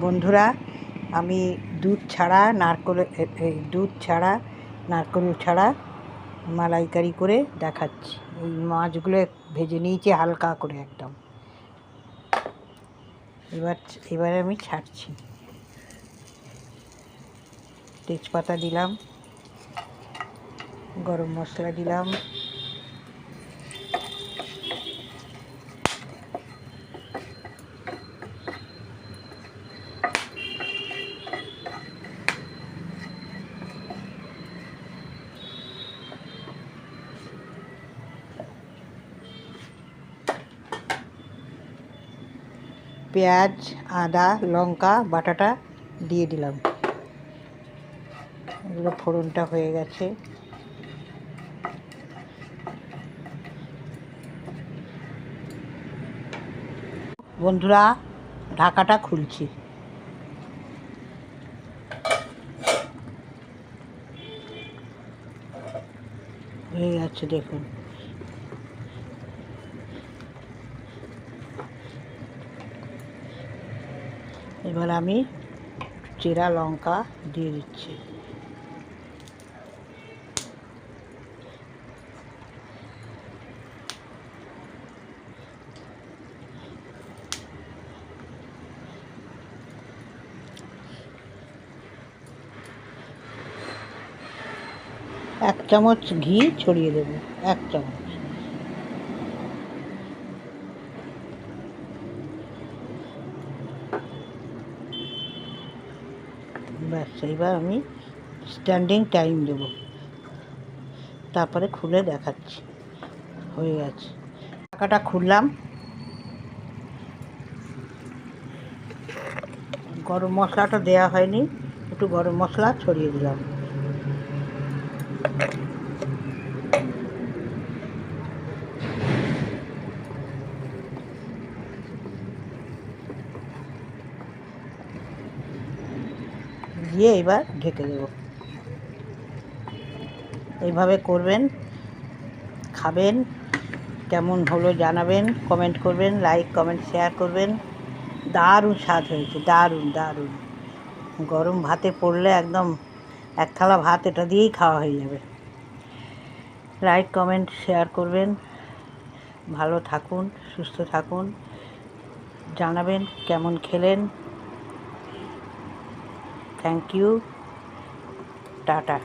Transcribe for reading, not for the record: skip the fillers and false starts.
বন্ধুরা, আমি দুধ ছাড়া নারকেল ছাড়া মালাইকারি করে দেখাচ্ছি। এই মাছগুলো ভেজে নিয়েছি হালকা করে একদম। এবার আমি ছাড়ছি। তেজপাতা দিলাম, গরম মশলা দিলাম, পেঁয়াজ, আদা, লঙ্কা বাটাটা দিয়ে দিলাম। এগুলো ফোড়নটা হয়ে গেছে। বন্ধুরা, ঢাকাটা খুলছি। হয়ে যাচ্ছে দেখুন। এবার আমি চেরা লঙ্কা দিয়ে দিচ্ছি। এক চামচ ঘি ছড়িয়ে দেব, এক চামচ। ব্যাস, এইবার আমি স্ট্যান্ডিং টাইম দেব, তারপরে খুলে দেখাচ্ছি। হয়ে গেছে। ঢাকাটা খুললাম। গরম মশলাটা দেওয়া হয়নি, একটু গরম মশলা ছড়িয়ে দিলাম। দিয়ে এবার ঢেকে দেব। এইভাবে করবেন, খাবেন, কেমন হলো জানাবেন, কমেন্ট করবেন, লাইক কমেন্ট শেয়ার করবেন। দারুণ স্বাদ হয়েছে, দারুণ দারুণ। গরম ভাতে পড়লে একদম এক থালা ভাত এটা দিয়েই খাওয়া হয়ে যাবে। লাইক কমেন্ট শেয়ার করবেন। ভালো থাকুন, সুস্থ থাকুন, জানাবেন কেমন খেলেন। Thank you, tata.